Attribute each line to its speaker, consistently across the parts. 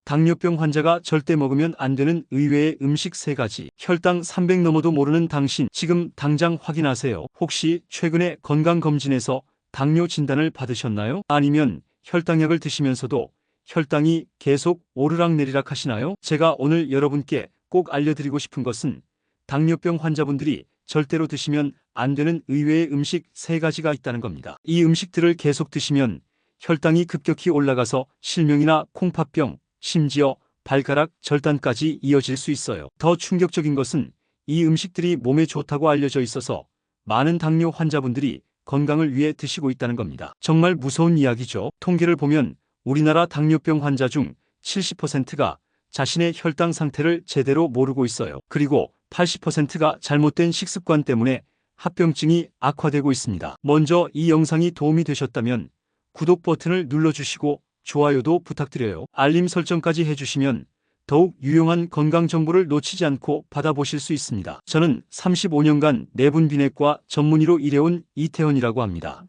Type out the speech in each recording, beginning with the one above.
Speaker 1: 당뇨병 환자가 절대 먹으면 안 되는 의외의 음식 3가지. 혈당 300 넘어도 모르는 당신, 지금 당장 확인하세요. 혹시 최근에 건강검진에서 당뇨 진단을 받으셨나요? 아니면 혈당약을 드시면서도 혈당이 계속 오르락내리락 하시나요? 제가 오늘 여러분께 꼭 알려드리고 싶은 것은 당뇨병 환자분들이 절대로 드시면 안 되는 의외의 음식 3가지가 있다는 겁니다. 이 음식들을 계속 드시면 혈당이 급격히 올라가서 실명이나 콩팥병, 심지어 발가락 절단까지 이어질 수 있어요. 더 충격적인 것은 이 음식들이 몸에 좋다고 알려져 있어서 많은 당뇨 환자분들이 건강을 위해 드시고 있다는 겁니다. 정말 무서운 이야기죠. 통계를 보면 우리나라 당뇨병 환자 중 70%가 자신의 혈당 상태를 제대로 모르고 있어요. 그리고 80%가 잘못된 식습관 때문에 합병증이 악화되고 있습니다. 먼저 이 영상이 도움이 되셨다면 구독 버튼을 눌러주시고 좋아요도 부탁드려요. 알림 설정까지 해주시면 더욱 유용한 건강 정보를 놓치지 않고 받아보실 수 있습니다. 저는 35년간 내분비내과 전문의로 일해온 이태원이라고 합니다.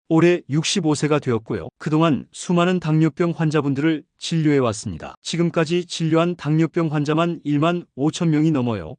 Speaker 1: 올해 65세가 되었고요. 그동안 수많은 당뇨병 환자분들을 진료해 왔습니다. 지금까지 진료한 당뇨병 환자만 1만 5천 명이 넘어요.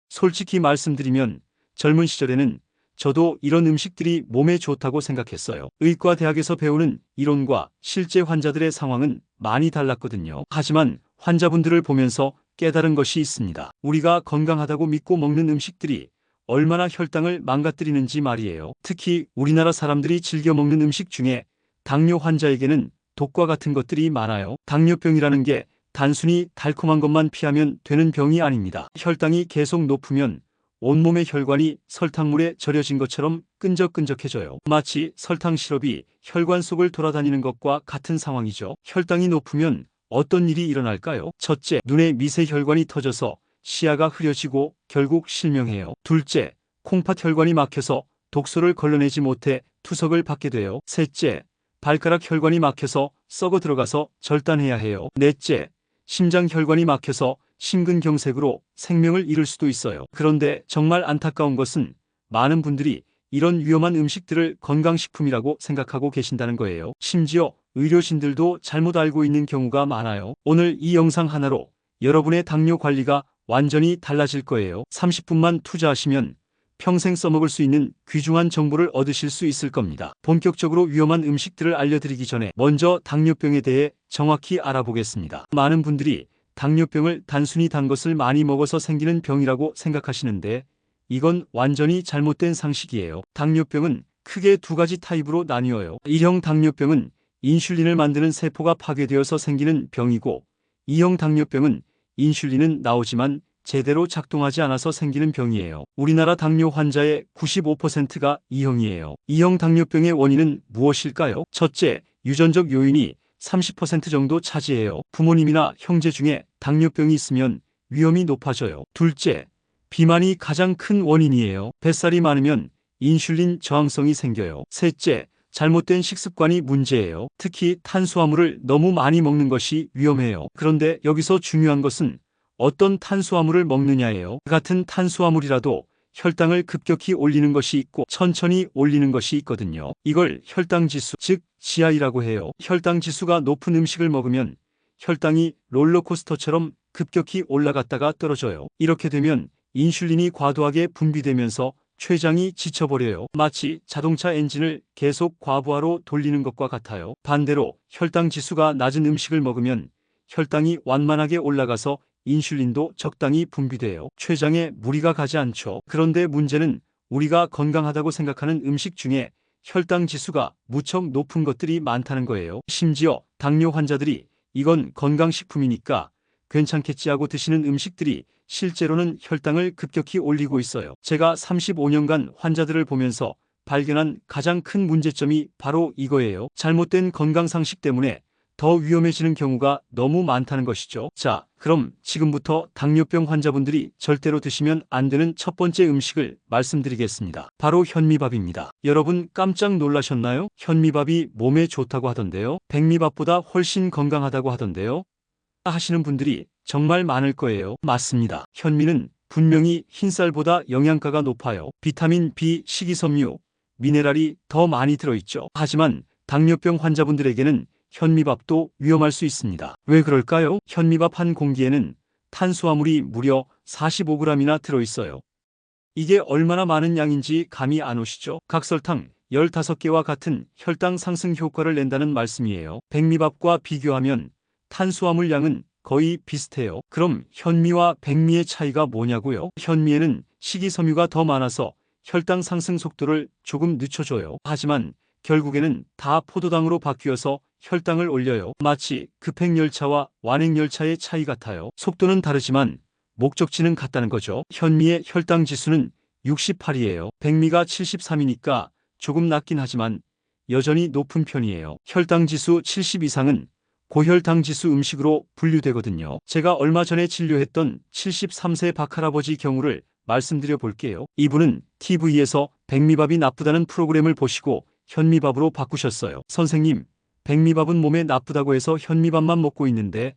Speaker 1: 솔직히 말씀드리면 젊은 시절에는 저도 이런 음식들이 몸에 좋다고 생각했어요. 의과대학에서 배우는 이론과 실제 환자들의 상황은 많이 달랐거든요. 하지만 환자분들을 보면서 깨달은 것이 있습니다. 우리가 건강하다고 믿고 먹는 음식들이 얼마나 혈당을 망가뜨리는지 말이에요. 특히 우리나라 사람들이 즐겨 먹는 음식 중에 당뇨 환자에게는 독과 같은 것들이 많아요. 당뇨병이라는 게 단순히 달콤한 것만 피하면 되는 병이 아닙니다. 혈당이 계속 높으면 온몸의 혈관이 설탕물에 절여진 것처럼 끈적끈적해져요. 마치 설탕 시럽이 혈관 속을 돌아다니는 것과 같은 상황이죠. 혈당이 높으면 어떤 일이 일어날까요? 첫째, 눈의 미세 혈관이 터져서 시야가 흐려지고 결국 실명해요. 둘째, 콩팥 혈관이 막혀서 독소를 걸러내지 못해 투석을 받게 돼요. 셋째, 발가락 혈관이 막혀서 썩어 들어가서 절단해야 해요. 넷째, 심장 혈관이 막혀서 심근경색으로 생명을 잃을 수도 있어요. 그런데 정말 안타까운 것은 많은 분들이 이런 위험한 음식들을 건강식품이라고 생각하고 계신다는 거예요. 심지어 의료진들도 잘못 알고 있는 경우가 많아요. 오늘 이 영상 하나로 여러분의 당뇨 관리가 완전히 달라질 거예요. 30분만 투자하시면 평생 써먹을 수 있는 귀중한 정보를 얻으실 수 있을 겁니다. 본격적으로 위험한 음식들을 알려드리기 전에 먼저 당뇨병에 대해 정확히 알아보겠습니다. 많은 분들이 당뇨병을 단순히 단 것을 많이 먹어서 생기는 병이라고 생각하시는데 이건 완전히 잘못된 상식이에요. 당뇨병은 크게 2가지 타입으로 나뉘어요. 1형 당뇨병은 인슐린을 만드는 세포가 파괴되어서 생기는 병이고 2형 당뇨병은 인슐린은 나오지만 제대로 작동하지 않아서 생기는 병이에요. 우리나라 당뇨 환자의 95%가 2형이에요. 2형 당뇨병의 원인은 무엇일까요? 첫째, 유전적 요인이 30% 정도 차지해요. 부모님이나 형제 중에 당뇨병이 있으면 위험이 높아져요. 둘째, 비만이 가장 큰 원인이에요. 뱃살이 많으면 인슐린 저항성이 생겨요. 셋째, 잘못된 식습관이 문제예요. 특히 탄수화물을 너무 많이 먹는 것이 위험해요. 그런데 여기서 중요한 것은 어떤 탄수화물을 먹느냐예요. 같은 탄수화물이라도 혈당을 급격히 올리는 것이 있고 천천히 올리는 것이 있거든요. 이걸 혈당지수, 즉 GI라고 해요. 혈당지수가 높은 음식을 먹으면 혈당이 롤러코스터처럼 급격히 올라갔다가 떨어져요. 이렇게 되면 인슐린이 과도하게 분비되면서 췌장이 지쳐버려요. 마치 자동차 엔진을 계속 과부하로 돌리는 것과 같아요. 반대로 혈당 지수가 낮은 음식을 먹으면 혈당이 완만하게 올라가서 인슐린도 적당히 분비돼요. 췌장에 무리가 가지 않죠. 그런데 문제는 우리가 건강하다고 생각하는 음식 중에 혈당 지수가 무척 높은 것들이 많다는 거예요. 심지어 당뇨 환자들이 이건 건강식품이니까 괜찮겠지 하고 드시는 음식들이 실제로는 혈당을 급격히 올리고 있어요. 제가 35년간 환자들을 보면서 발견한 가장 큰 문제점이 바로 이거예요. 잘못된 건강상식 때문에 더 위험해지는 경우가 너무 많다는 것이죠. 자, 그럼 지금부터 당뇨병 환자분들이 절대로 드시면 안 되는 첫 번째 음식을 말씀드리겠습니다. 바로 현미밥입니다. 여러분 깜짝 놀라셨나요? 현미밥이 몸에 좋다고 하던데요. 백미밥보다 훨씬 건강하다고 하던데요. 하시는 분들이 정말 많을 거예요. 맞습니다. 현미는 분명히 흰쌀보다 영양가가 높아요. 비타민 B, 식이섬유, 미네랄이 더 많이 들어있죠. 하지만 당뇨병 환자분들에게는 현미밥도 위험할 수 있습니다. 왜 그럴까요? 현미밥 한 공기에는 탄수화물이 무려 45g이나 들어있어요. 이게 얼마나 많은 양인지 감이 안 오시죠? 각설탕 15개와 같은 혈당 상승 효과를 낸다는 말씀이에요. 백미밥과 비교하면 탄수화물 양은 거의 비슷해요. 그럼 현미와 백미의 차이가 뭐냐고요? 현미에는 식이섬유가 더 많아서 혈당 상승 속도를 조금 늦춰줘요. 하지만 결국에는 다 포도당으로 바뀌어서 혈당을 올려요. 마치 급행열차와 완행열차의 차이 같아요. 속도는 다르지만 목적지는 같다는 거죠. 현미의 혈당 지수는 68이에요. 백미가 73이니까 조금 낮긴 하지만 여전히 높은 편이에요. 혈당 지수 70 이상은 고혈당 지수 음식으로 분류되거든요. 제가 얼마 전에 진료했던 73세 박할아버지 경우를 말씀드려 볼게요. 이분은 TV에서 백미밥이 나쁘다는 프로그램을 보시고 현미밥으로 바꾸셨어요. 선생님, 백미밥은 몸에 나쁘다고 해서 현미밥만 먹고 있는데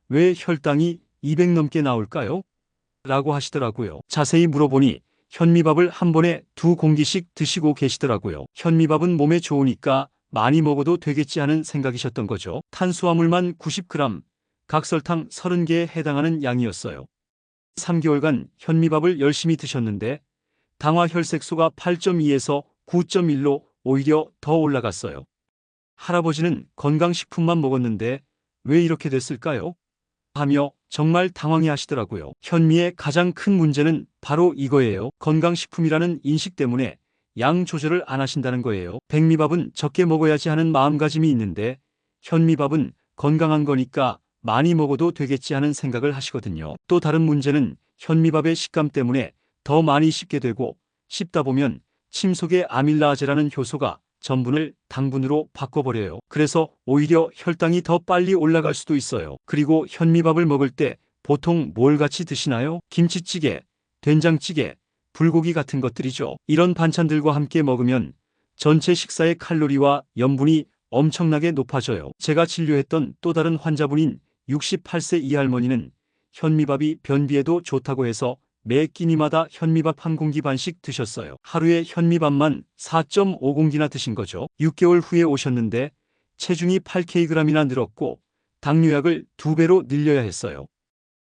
Speaker 1: 왜 혈당이 200 넘게 나올까요? 라고 하시더라고요. 자세히 물어보니 현미밥을 한 번에 2공기씩 드시고 계시더라고요. 현미밥은 몸에 좋으니까 많이 먹어도 되겠지 하는 생각이셨던 거죠. 탄수화물만 90g, 각설탕 30개에 해당하는 양이었어요. 3개월간 현미밥을 열심히 드셨는데 당화 혈색소가 8.2에서 9.1로 오히려 더 올라갔어요. 할아버지는 건강식품만 먹었는데 왜 이렇게 됐을까요? 하며 정말 당황해 하시더라고요. 현미의 가장 큰 문제는 바로 이거예요. 건강식품이라는 인식 때문에 양 조절을 안 하신다는 거예요. 백미밥은 적게 먹어야지 하는 마음가짐이 있는데 현미밥은 건강한 거니까 많이 먹어도 되겠지 하는 생각을 하시거든요. 또 다른 문제는 현미밥의 식감 때문에 더 많이 씹게 되고 씹다 보면 침 속의 아밀라아제라는 효소가 전분을 당분으로 바꿔버려요. 그래서 오히려 혈당이 더 빨리 올라갈 수도 있어요. 그리고 현미밥을 먹을 때 보통 뭘 같이 드시나요? 김치찌개, 된장찌개, 불고기 같은 것들이죠. 이런 반찬들과 함께 먹으면 전체 식사의 칼로리와 염분이 엄청나게 높아져요. 제가 진료했던 또 다른 환자분인 68세 이 할머니는 현미밥이 변비에도 좋다고 해서 매 끼니마다 현미밥 한 공기 반씩 드셨어요. 하루에 현미밥만 4.5공기나 드신 거죠. 6개월 후에 오셨는데 체중이 8kg이나 늘었고 당뇨약을 2배로 늘려야 했어요.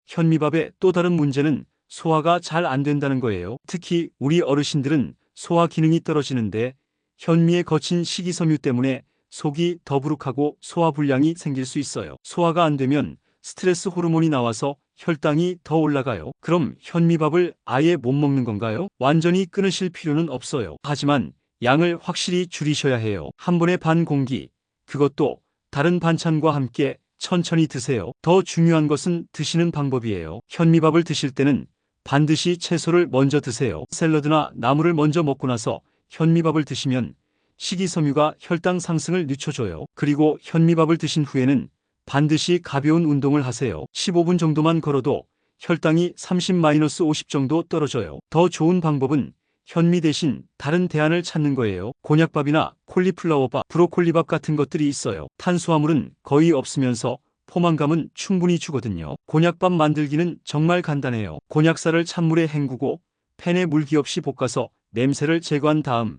Speaker 1: 현미밥의 또 다른 문제는 소화가 잘 안 된다는 거예요. 특히 우리 어르신들은 소화 기능이 떨어지는데 현미의 거친 식이섬유 때문에 속이 더부룩하고 소화불량이 생길 수 있어요. 소화가 안 되면 스트레스 호르몬이 나와서 혈당이 더 올라가요. 그럼 현미밥을 아예 못 먹는 건가요? 완전히 끊으실 필요는 없어요. 하지만 양을 확실히 줄이셔야 해요. 한 번에 반 공기, 그것도 다른 반찬과 함께 천천히 드세요. 더 중요한 것은 드시는 방법이에요. 현미밥을 드실 때는 반드시 채소를 먼저 드세요. 샐러드나 나물을 먼저 먹고 나서 현미밥을 드시면 식이섬유가 혈당 상승을 늦춰줘요. 그리고 현미밥을 드신 후에는 반드시 가벼운 운동을 하세요. 15분 정도만 걸어도 혈당이 30-50 정도 떨어져요. 더 좋은 방법은 현미 대신 다른 대안을 찾는 거예요. 곤약밥이나 콜리플라워밥, 브로콜리밥 같은 것들이 있어요. 탄수화물은 거의 없으면서 포만감은 충분히 주거든요. 곤약밥 만들기는 정말 간단해요. 곤약살을 찬물에 헹구고 팬에 물기 없이 볶아서 냄새를 제거한 다음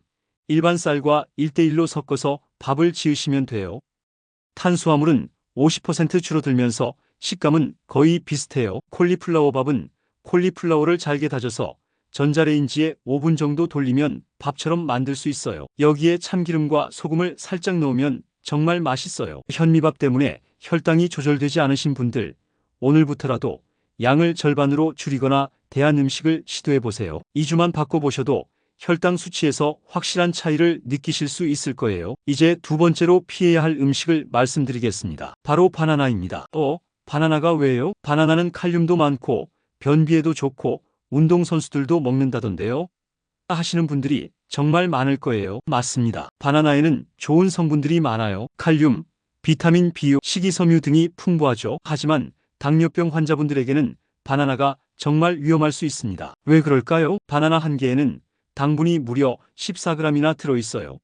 Speaker 1: 일반 쌀과 1:1로 섞어서 밥을 지으시면 돼요. 탄수화물은 50% 줄어들면서 식감은 거의 비슷해요. 콜리플라워밥은 콜리플라워를 잘게 다져서 전자레인지에 5분 정도 돌리면 밥처럼 만들 수 있어요. 여기에 참기름과 소금을 살짝 넣으면 정말 맛있어요. 현미밥 때문에 혈당이 조절되지 않으신 분들, 오늘부터라도 양을 절반으로 줄이거나 대안 음식을 시도해 보세요. 2주만 바꿔보셔도 혈당 수치에서 확실한 차이를 느끼실 수 있을 거예요. 이제 두 번째로 피해야 할 음식을 말씀드리겠습니다. 바로 바나나입니다. 바나나가 왜요? 바나나는 칼륨도 많고 변비에도 좋고 운동선수들도 먹는다던데요. 하시는 분들이 정말 많을 거예요. 맞습니다. 바나나에는 좋은 성분들이 많아요. 칼륨, 비타민 B, 식이섬유 등이 풍부하죠. 하지만 당뇨병 환자분들에게는 바나나가 정말 위험할 수 있습니다. 왜 그럴까요? 바나나 한 개에는 당분이 무려 14g이나 들어있어요.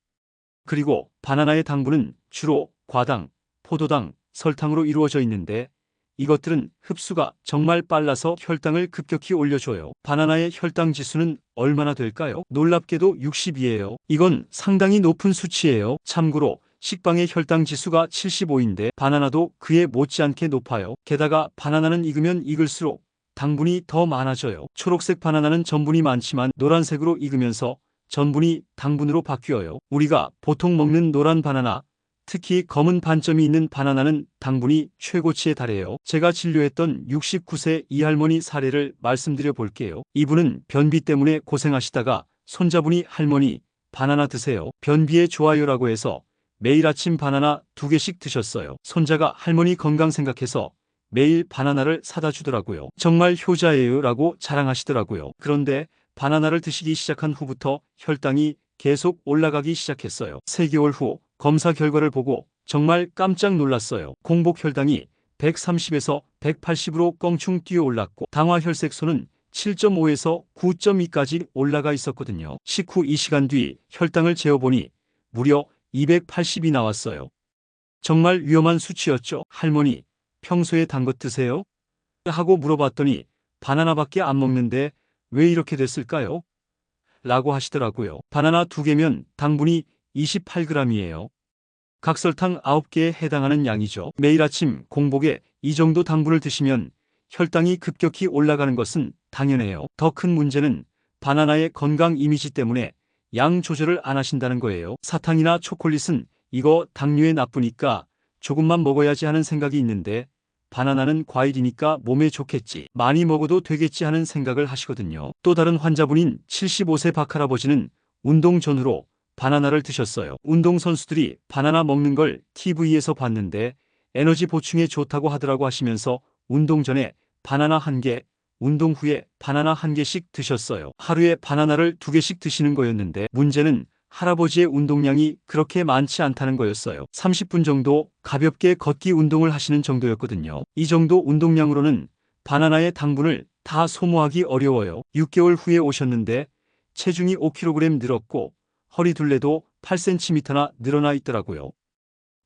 Speaker 1: 그리고 바나나의 당분은 주로 과당, 포도당, 설탕으로 이루어져 있는데 이것들은 흡수가 정말 빨라서 혈당을 급격히 올려줘요. 바나나의 혈당 지수는 얼마나 될까요? 놀랍게도 60이에요. 이건 상당히 높은 수치예요. 참고로 식빵의 혈당 지수가 75인데 바나나도 그에 못지않게 높아요. 게다가 바나나는 익으면 익을수록 당분이 더 많아져요. 초록색 바나나는 전분이 많지만 노란색으로 익으면서 전분이 당분으로 바뀌어요. 우리가 보통 먹는 노란 바나나, 특히 검은 반점이 있는 바나나는 당분이 최고치에 달해요. 제가 진료했던 69세 이 할머니 사례를 말씀드려 볼게요. 이분은 변비 때문에 고생하시다가 손자분이 할머니 바나나 드세요. 변비에 좋아요라고 해서 매일 아침 바나나 2개씩 드셨어요. 손자가 할머니 건강 생각해서 매일 바나나를 사다 주더라고요. 정말 효자예요 라고 자랑하시더라고요. 그런데 바나나를 드시기 시작한 후부터 혈당이 계속 올라가기 시작했어요. 3개월 후 검사 결과를 보고 정말 깜짝 놀랐어요. 공복 혈당이 130에서 180으로 껑충 뛰어 올랐고 당화 혈색소는 7.5에서 9.2까지 올라가 있었거든요. 식후 2시간 뒤 혈당을 재어보니 무려 280이 나왔어요. 정말 위험한 수치였죠. 할머니, 평소에 단 것 드세요? 하고 물어봤더니 바나나밖에 안 먹는데 왜 이렇게 됐을까요? 라고 하시더라고요. 바나나 2개면 당분이 28g이에요. 각설탕 9개에 해당하는 양이죠. 매일 아침 공복에 이 정도 당분을 드시면 혈당이 급격히 올라가는 것은 당연해요. 더 큰 문제는 바나나의 건강 이미지 때문에 양 조절을 안 하신다는 거예요. 사탕이나 초콜릿은 이거 당뇨에 나쁘니까 조금만 먹어야지 하는 생각이 있는데 바나나는 과일이니까 몸에 좋겠지, 많이 먹어도 되겠지 하는 생각을 하시거든요. 또 다른 환자분인 75세 박할아버지는 운동 전후로 바나나를 드셨어요. 운동선수들이 바나나 먹는 걸 TV에서 봤는데 에너지 보충에 좋다고 하더라고 하시면서 운동 전에 바나나 1개, 운동 후에 바나나 1개씩 드셨어요. 하루에 바나나를 2개씩 드시는 거였는데 문제는 할아버지의 운동량이 그렇게 많지 않다는 거였어요. 30분 정도 가볍게 걷기 운동을 하시는 정도였거든요. 이 정도 운동량으로는 바나나의 당분을 다 소모하기 어려워요. 6개월 후에 오셨는데 체중이 5kg 늘었고 허리 둘레도 8cm나 늘어나 있더라고요.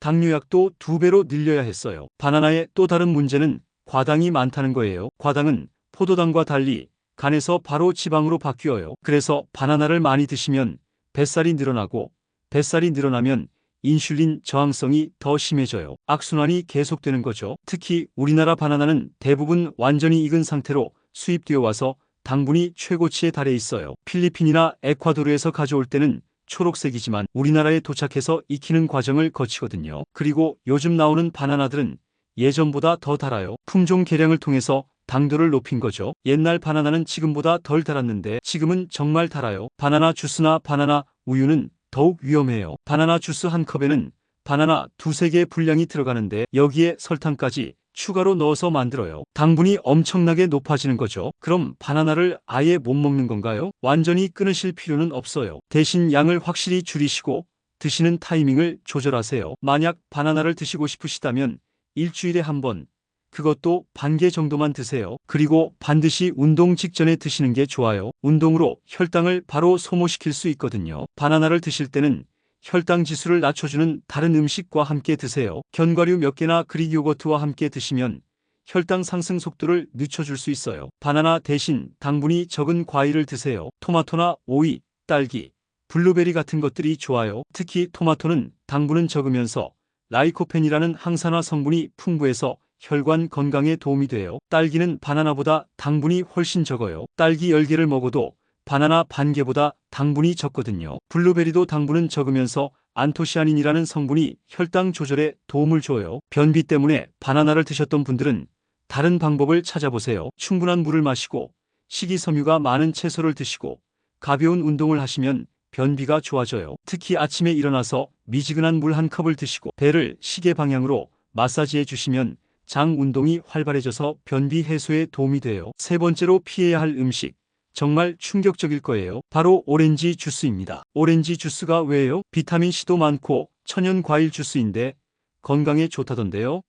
Speaker 1: 당뇨약도 2배로 늘려야 했어요. 바나나의 또 다른 문제는 과당이 많다는 거예요. 과당은 포도당과 달리 간에서 바로 지방으로 바뀌어요. 그래서 바나나를 많이 드시면 뱃살이 늘어나고 뱃살이 늘어나면 인슐린 저항성이 더 심해져요. 악순환이 계속되는 거죠. 특히 우리나라 바나나는 대부분 완전히 익은 상태로 수입되어 와서 당분이 최고치에 달해 있어요. 필리핀이나 에콰도르에서 가져올 때는 초록색이지만 우리나라에 도착해서 익히는 과정을 거치거든요. 그리고 요즘 나오는 바나나들은 예전보다 더 달아요. 품종 개량을 통해서 당도를 높인 거죠. 옛날 바나나는 지금보다 덜 달았는데 지금은 정말 달아요. 바나나 주스나 바나나 우유는 더욱 위험해요. 바나나 주스 한 컵에는 바나나 2~3개 분량이 들어가는데 여기에 설탕까지 추가로 넣어서 만들어요. 당분이 엄청나게 높아지는 거죠. 그럼 바나나를 아예 못 먹는 건가요? 완전히 끊으실 필요는 없어요. 대신 양을 확실히 줄이시고 드시는 타이밍을 조절하세요. 만약 바나나를 드시고 싶으시다면 일주일에 한 번, 그것도 반 개 정도만 드세요. 그리고 반드시 운동 직전에 드시는 게 좋아요. 운동으로 혈당을 바로 소모시킬 수 있거든요. 바나나를 드실 때는 혈당 지수를 낮춰주는 다른 음식과 함께 드세요. 견과류 몇 개나 그릭 요거트와 함께 드시면 혈당 상승 속도를 늦춰줄 수 있어요. 바나나 대신 당분이 적은 과일을 드세요. 토마토나 오이, 딸기, 블루베리 같은 것들이 좋아요. 특히 토마토는 당분은 적으면서 라이코펜이라는 항산화 성분이 풍부해서 혈관 건강에 도움이 돼요. 딸기는 바나나보다 당분이 훨씬 적어요. 딸기 10개를 먹어도 바나나 반 개보다 당분이 적거든요. 블루베리도 당분은 적으면서 안토시아닌이라는 성분이 혈당 조절에 도움을 줘요. 변비 때문에 바나나를 드셨던 분들은 다른 방법을 찾아보세요. 충분한 물을 마시고 식이섬유가 많은 채소를 드시고 가벼운 운동을 하시면 변비가 좋아져요. 특히 아침에 일어나서 미지근한 물 1컵을 드시고 배를 시계 방향으로 마사지해 주시면 장 운동이 활발해져서 변비 해소에 도움이 돼요. 세 번째로 피해야 할 음식, 정말 충격적일 거예요. 바로 오렌지 주스입니다. 오렌지 주스가 왜요? 비타민C도 많고 천연 과일 주스인데 건강에 좋다던데요?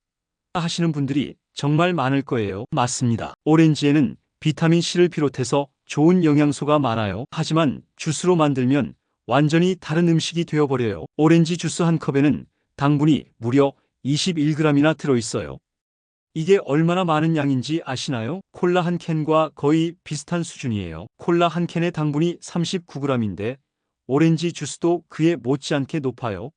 Speaker 1: 하시는 분들이 정말 많을 거예요. 맞습니다. 오렌지에는 비타민C를 비롯해서 좋은 영양소가 많아요. 하지만 주스로 만들면 완전히 다른 음식이 되어버려요. 오렌지 주스 한 컵에는 당분이 무려 21g이나 들어있어요. 이게 얼마나 많은 양인지 아시나요? 콜라 한 캔과 거의 비슷한 수준이에요. 콜라 한 캔의 당분이 39g인데 오렌지 주스도 그에 못지않게 높아요.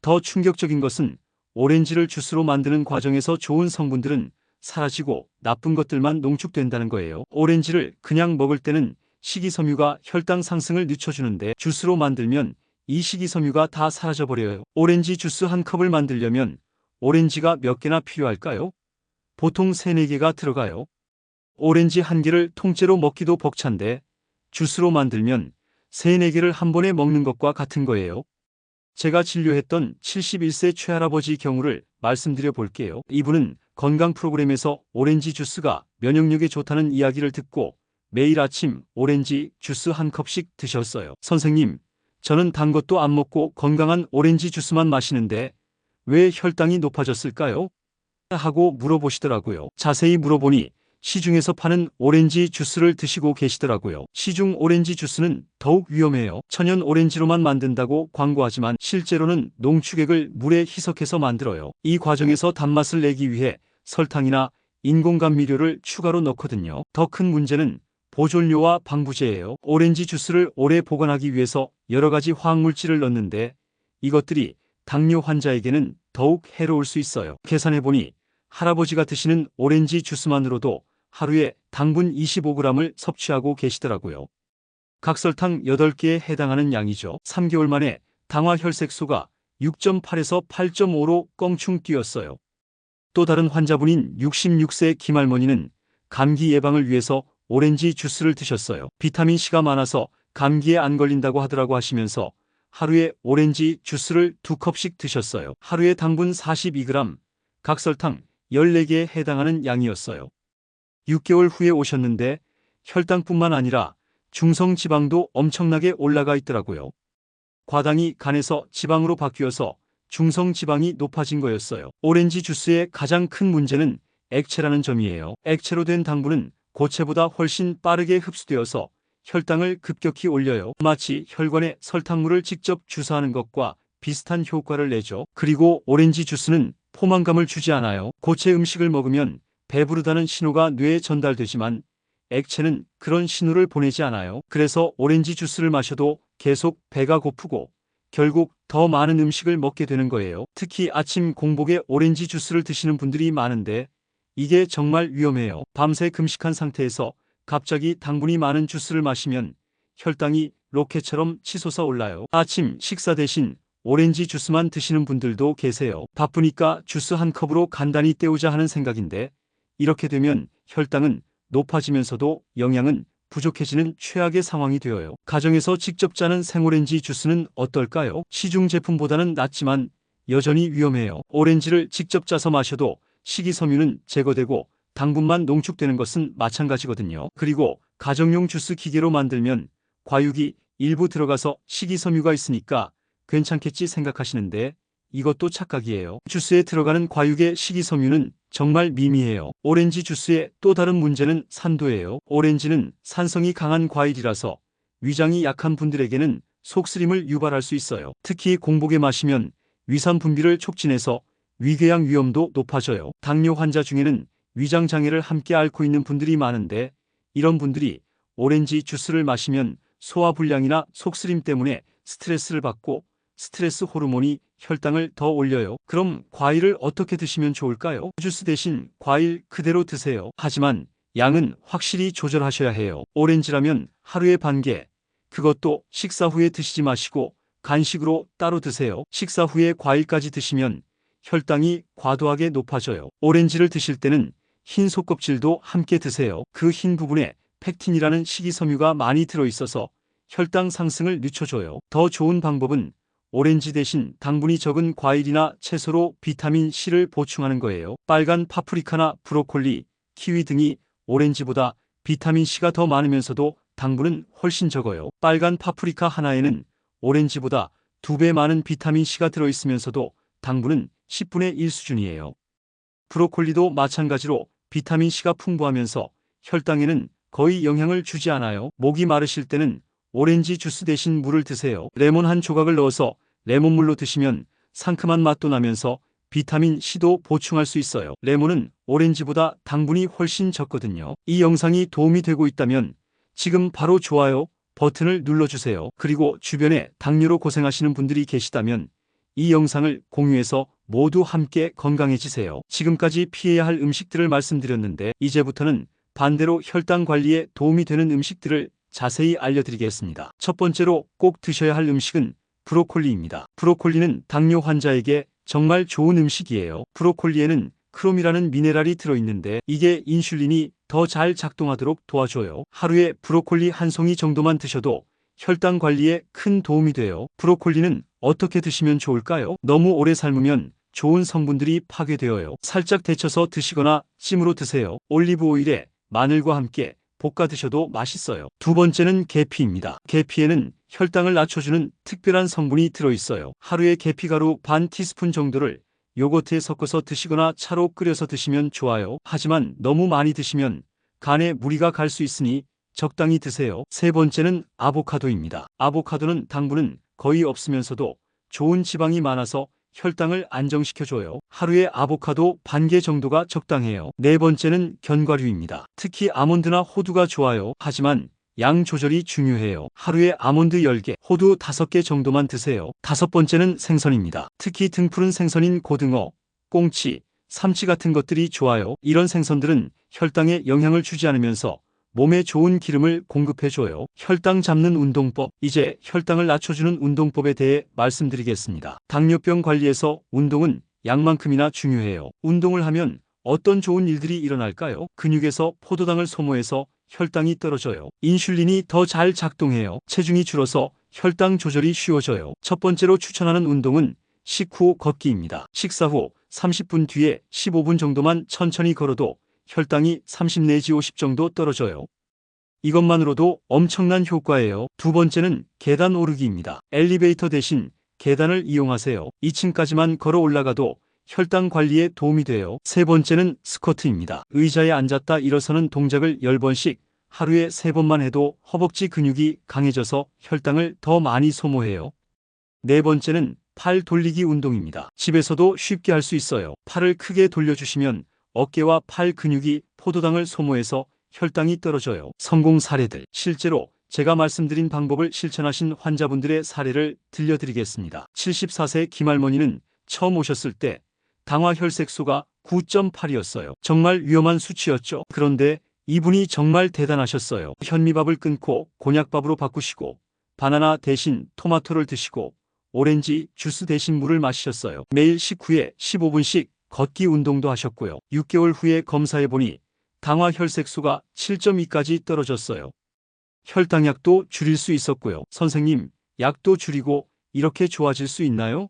Speaker 1: 더 충격적인 것은 오렌지를 주스로 만드는 과정에서 좋은 성분들은 사라지고 나쁜 것들만 농축된다는 거예요. 오렌지를 그냥 먹을 때는 식이섬유가 혈당 상승을 늦춰주는데 주스로 만들면 이 식이섬유가 다 사라져버려요. 오렌지 주스 한 컵을 만들려면 오렌지가 몇 개나 필요할까요? 보통 3, 4개가 들어가요. 오렌지 한 개를 통째로 먹기도 벅찬데 주스로 만들면 3, 4개를 한 번에 먹는 것과 같은 거예요. 제가 진료했던 71세 최할아버지 경우를 말씀드려 볼게요. 이분은 건강 프로그램에서 오렌지 주스가 면역력에 좋다는 이야기를 듣고 매일 아침 오렌지 주스 한 컵씩 드셨어요. 선생님, 저는 단 것도 안 먹고 건강한 오렌지 주스만 마시는데 왜 혈당이 높아졌을까요? 하고 물어보시더라고요. 자세히 물어보니 시중에서 파는 오렌지 주스를 드시고 계시더라고요. 시중 오렌지 주스는 더욱 위험해요. 천연 오렌지로만 만든다고 광고하지만 실제로는 농축액을 물에 희석해서 만들어요. 이 과정에서 단맛을 내기 위해 설탕이나 인공감미료를 추가로 넣거든요. 더 큰 문제는 보존료와 방부제예요. 오렌지 주스를 오래 보관하기 위해서 여러 가지 화학물질을 넣는데 이것들이 당뇨 환자에게는 더욱 해로울 수 있어요. 계산해보니 할아버지가 드시는 오렌지 주스만으로도 하루에 당분 25g을 섭취하고 계시더라고요. 각설탕 8개에 해당하는 양이죠. 3개월 만에 당화 혈색소가 6.8에서 8.5로 껑충 뛰었어요. 또 다른 환자분인 66세 김할머니는 감기 예방을 위해서 오렌지 주스를 드셨어요. 비타민C가 많아서 감기에 안 걸린다고 하더라고 하시면서 하루에 오렌지 주스를 2컵씩 드셨어요. 하루에 당분 42g, 각설탕 14개에 해당하는 양이었어요. 6개월 후에 오셨는데 혈당뿐만 아니라 중성지방도 엄청나게 올라가 있더라고요. 과당이 간에서 지방으로 바뀌어서 중성지방이 높아진 거였어요. 오렌지 주스의 가장 큰 문제는 액체라는 점이에요. 액체로 된 당분은 고체보다 훨씬 빠르게 흡수되어서 혈당을 급격히 올려요. 마치 혈관에 설탕물을 직접 주사하는 것과 비슷한 효과를 내죠. 그리고 오렌지 주스는 포만감을 주지 않아요. 고체 음식을 먹으면 배부르다는 신호가 뇌에 전달되지만 액체는 그런 신호를 보내지 않아요. 그래서 오렌지 주스를 마셔도 계속 배가 고프고 결국 더 많은 음식을 먹게 되는 거예요. 특히 아침 공복에 오렌지 주스를 드시는 분들이 많은데 이게 정말 위험해요. 밤새 금식한 상태에서 갑자기 당분이 많은 주스를 마시면 혈당이 로켓처럼 치솟아 올라요. 아침 식사 대신 오렌지 주스만 드시는 분들도 계세요. 바쁘니까 주스 한 컵으로 간단히 때우자 하는 생각인데 이렇게 되면 혈당은 높아지면서도 영양은 부족해지는 최악의 상황이 되어요. 가정에서 직접 짜는 생오렌지 주스는 어떨까요? 시중 제품보다는 낫지만 여전히 위험해요. 오렌지를 직접 짜서 마셔도 식이섬유는 제거되고 당분만 농축되는 것은 마찬가지거든요. 그리고 가정용 주스 기계로 만들면 과육이 일부 들어가서 식이섬유가 있으니까 괜찮겠지 생각하시는데 이것도 착각이에요. 주스에 들어가는 과육의 식이섬유는 정말 미미해요. 오렌지 주스의 또 다른 문제는 산도예요. 오렌지는 산성이 강한 과일이라서 위장이 약한 분들에게는 속쓰림을 유발할 수 있어요. 특히 공복에 마시면 위산 분비를 촉진해서 위궤양 위험도 높아져요. 당뇨 환자 중에는 위장 장애를 함께 앓고 있는 분들이 많은데 이런 분들이 오렌지 주스를 마시면 소화불량이나 속쓰림 때문에 스트레스를 받고 스트레스 호르몬이 혈당을 더 올려요. 그럼 과일을 어떻게 드시면 좋을까요? 주스 대신 과일 그대로 드세요. 하지만 양은 확실히 조절하셔야 해요. 오렌지라면 하루에 반 개, 그것도 식사 후에 드시지 마시고 간식으로 따로 드세요. 식사 후에 과일까지 드시면 혈당이 과도하게 높아져요. 오렌지를 드실 때는 흰 속껍질도 함께 드세요. 그 흰 부분에 펙틴이라는 식이섬유가 많이 들어있어서 혈당 상승을 늦춰줘요. 더 좋은 방법은 오렌지 대신 당분이 적은 과일이나 채소로 비타민C를 보충하는 거예요. 빨간 파프리카나 브로콜리, 키위 등이 오렌지보다 비타민C가 더 많으면서도 당분은 훨씬 적어요. 빨간 파프리카 하나에는 오렌지보다 2배 많은 비타민C가 들어있으면서도 당분은 10분의 1 수준이에요. 브로콜리도 마찬가지로 비타민C가 풍부하면서 혈당에는 거의 영향을 주지 않아요. 목이 마르실 때는 오렌지 주스 대신 물을 드세요. 레몬 한 조각을 넣어서 레몬물로 드시면 상큼한 맛도 나면서 비타민C도 보충할 수 있어요. 레몬은 오렌지보다 당분이 훨씬 적거든요. 이 영상이 도움이 되고 있다면 지금 바로 좋아요 버튼을 눌러주세요. 그리고 주변에 당뇨로 고생하시는 분들이 계시다면 이 영상을 공유해서 모두 함께 건강해지세요. 지금까지 피해야 할 음식들을 말씀드렸는데 이제부터는 반대로 혈당 관리에 도움이 되는 음식들을 자세히 알려드리겠습니다. 첫 번째로 꼭 드셔야 할 음식은 브로콜리입니다. 브로콜리는 당뇨 환자에게 정말 좋은 음식이에요. 브로콜리에는 크롬이라는 미네랄이 들어있는데 이게 인슐린이 더 잘 작동하도록 도와줘요. 하루에 브로콜리 한 송이 정도만 드셔도 혈당 관리에 큰 도움이 돼요. 브로콜리는 어떻게 드시면 좋을까요? 너무 오래 삶으면 좋은 성분들이 파괴되어요. 살짝 데쳐서 드시거나 찜으로 드세요. 올리브 오일에 마늘과 함께 볶아 드셔도 맛있어요. 두 번째는 계피입니다. 계피에는 혈당을 낮춰주는 특별한 성분이 들어있어요. 하루에 계피가루 반 티스푼 정도를 요거트에 섞어서 드시거나 차로 끓여서 드시면 좋아요. 하지만 너무 많이 드시면 간에 무리가 갈 수 있으니 적당히 드세요. 세 번째는 아보카도입니다. 아보카도는 당분은 거의 없으면서도 좋은 지방이 많아서 혈당을 안정시켜줘요. 하루에 아보카도 반 개 정도가 적당해요. 네 번째는 견과류입니다. 특히 아몬드나 호두가 좋아요. 하지만 양 조절이 중요해요. 하루에 아몬드 10개, 호두 5개 정도만 드세요. 다섯 번째는 생선입니다. 특히 등푸른 생선인 고등어, 꽁치, 삼치 같은 것들이 좋아요. 이런 생선들은 혈당에 영향을 주지 않으면서 몸에 좋은 기름을 공급해줘요. 혈당 잡는 운동법. 이제 혈당을 낮춰주는 운동법에 대해 말씀드리겠습니다. 당뇨병 관리에서 운동은 양만큼이나 중요해요. 운동을 하면 어떤 좋은 일들이 일어날까요? 근육에서 포도당을 소모해서 혈당이 떨어져요. 인슐린이 더 잘 작동해요. 체중이 줄어서 혈당 조절이 쉬워져요. 첫 번째로 추천하는 운동은 식후 걷기입니다. 식사 후 30분 뒤에 15분 정도만 천천히 걸어도 혈당이 30 내지 50 정도 떨어져요. 이것만으로도 엄청난 효과예요. 두 번째는 계단 오르기입니다. 엘리베이터 대신 계단을 이용하세요. 2층까지만 걸어 올라가도 혈당 관리에 도움이 돼요. 세 번째는 스쿼트입니다. 의자에 앉았다 일어서는 동작을 10번씩 하루에 3번만 해도 허벅지 근육이 강해져서 혈당을 더 많이 소모해요. 네 번째는 팔 돌리기 운동입니다. 집에서도 쉽게 할 수 있어요. 팔을 크게 돌려주시면 어깨와 팔 근육이 포도당을 소모해서 혈당이 떨어져요. 성공 사례들. 실제로 제가 말씀드린 방법을 실천하신 환자분들의 사례를 들려드리겠습니다. 74세 김할머니는 처음 오셨을 때 당화 혈색소가 9.8이었어요. 정말 위험한 수치였죠. 그런데 이분이 정말 대단하셨어요. 현미밥을 끊고 곤약밥으로 바꾸시고 바나나 대신 토마토를 드시고 오렌지 주스 대신 물을 마시셨어요. 매일 식후에 15분씩 걷기 운동도 하셨고요. 6개월 후에 검사해보니 당화 혈색소가 7.2까지 떨어졌어요. 혈당약도 줄일 수 있었고요. 선생님, 약도 줄이고 이렇게 좋아질 수 있나요?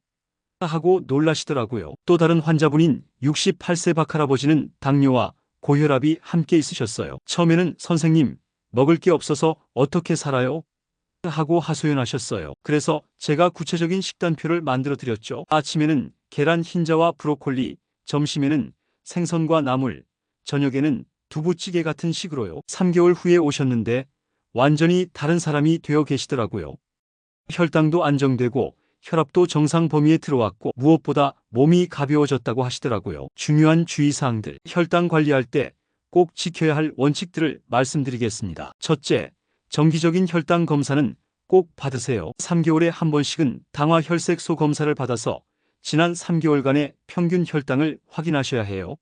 Speaker 1: 하고 놀라시더라고요. 또 다른 환자분인 68세 박할아버지는 당뇨와 고혈압이 함께 있으셨어요. 처음에는 선생님, 먹을 게 없어서 어떻게 살아요? 하고 하소연하셨어요. 그래서 제가 구체적인 식단표를 만들어 드렸죠. 아침에는 계란 흰자와 브로콜리, 점심에는 생선과 나물, 저녁에는 두부찌개 같은 식으로요. 3개월 후에 오셨는데 완전히 다른 사람이 되어 계시더라고요. 혈당도 안정되고 혈압도 정상 범위에 들어왔고 무엇보다 몸이 가벼워졌다고 하시더라고요. 중요한 주의사항들. 혈당 관리할 때 꼭 지켜야 할 원칙들을 말씀드리겠습니다. 첫째, 정기적인 혈당 검사는 꼭 받으세요. 3개월에 한 번씩은 당화 혈색소 검사를 받아서 지난 3개월간의 평균 혈당을 확인하셔야 해요.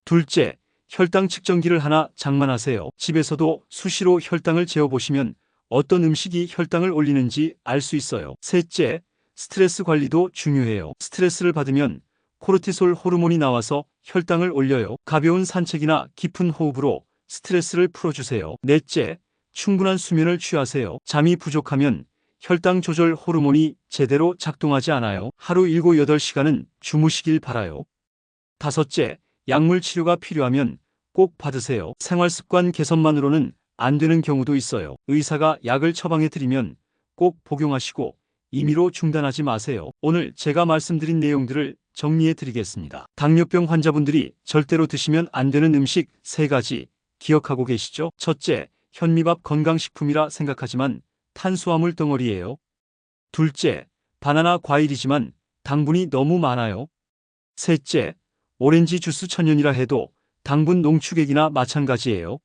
Speaker 1: 둘째, 혈당 측정기를 하나 장만하세요. 집에서도 수시로 혈당을 재어보시면 어떤 음식이 혈당을 올리는지 알 수 있어요. 셋째, 스트레스 관리도 중요해요. 스트레스를 받으면 코르티솔 호르몬이 나와서 혈당을 올려요. 가벼운 산책이나 깊은 호흡으로 스트레스를 풀어주세요. 넷째, 충분한 수면을 취하세요. 잠이 부족하면 혈당 조절 호르몬이 제대로 작동하지 않아요. 하루 7, 8시간은 주무시길 바라요. 다섯째, 약물 치료가 필요하면 꼭 받으세요. 생활습관 개선만으로는 안 되는 경우도 있어요. 의사가 약을 처방해 드리면 꼭 복용하시고 임의로 중단하지 마세요. 오늘 제가 말씀드린 내용들을 정리해 드리겠습니다. 당뇨병 환자분들이 절대로 드시면 안 되는 음식 3가지 기억하고 계시죠? 첫째, 현미밥 건강식품이라 생각하지만 탄수화물 덩어리예요. 둘째, 바나나 과일이지만 당분이 너무 많아요. 셋째, 오렌지 주스 천연이라 해도 당분 농축액이나 마찬가지예요.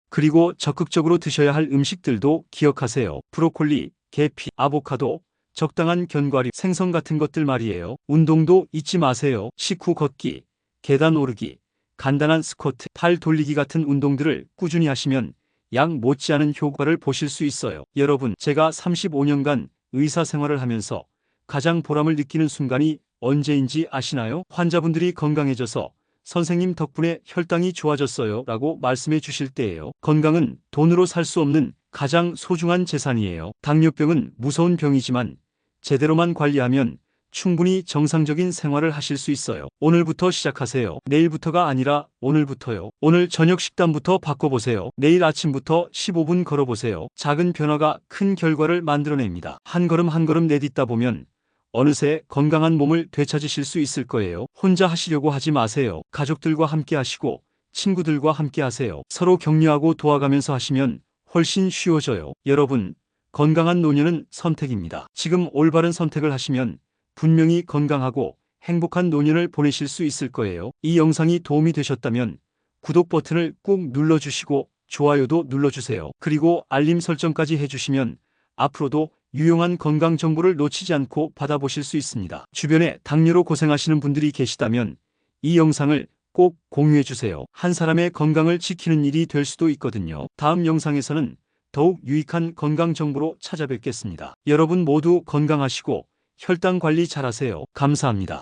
Speaker 1: 그리고 적극적으로 드셔야 할 음식들도 기억하세요. 브로콜리, 계피, 아보카도, 적당한 견과류, 생선 같은 것들 말이에요. 운동도 잊지 마세요. 식후 걷기, 계단 오르기, 간단한 스쿼트, 팔 돌리기 같은 운동들을 꾸준히 하시면 약 못지않은 효과를 보실 수 있어요. 여러분, 제가 35년간 의사 생활을 하면서 가장 보람을 느끼는 순간이 언제인지 아시나요? 환자분들이 건강해져서 선생님 덕분에 혈당이 좋아졌어요 라고 말씀해 주실 때예요. 건강은 돈으로 살 수 없는 가장 소중한 재산이에요. 당뇨병은 무서운 병이지만 제대로만 관리하면 충분히 정상적인 생활을 하실 수 있어요. 오늘부터 시작하세요. 내일부터가 아니라 오늘부터요. 오늘 저녁 식단부터 바꿔보세요. 내일 아침부터 15분 걸어보세요. 작은 변화가 큰 결과를 만들어냅니다. 한 걸음 한 걸음 내딛다 보면 어느새 건강한 몸을 되찾으실 수 있을 거예요. 혼자 하시려고 하지 마세요. 가족들과 함께 하시고 친구들과 함께 하세요. 서로 격려하고 도와가면서 하시면 훨씬 쉬워져요. 여러분, 건강한 노년은 선택입니다. 지금 올바른 선택을 하시면 분명히 건강하고 행복한 노년을 보내실 수 있을 거예요. 이 영상이 도움이 되셨다면 구독 버튼을 꾹 눌러주시고 좋아요도 눌러주세요. 그리고 알림 설정까지 해주시면 앞으로도 유용한 건강 정보를 놓치지 않고 받아보실 수 있습니다. 주변에 당뇨로 고생하시는 분들이 계시다면 이 영상을 꼭 공유해주세요. 한 사람의 건강을 지키는 일이 될 수도 있거든요. 다음 영상에서는 더욱 유익한 건강 정보로 찾아뵙겠습니다. 여러분 모두 건강하시고 혈당 관리 잘하세요. 감사합니다.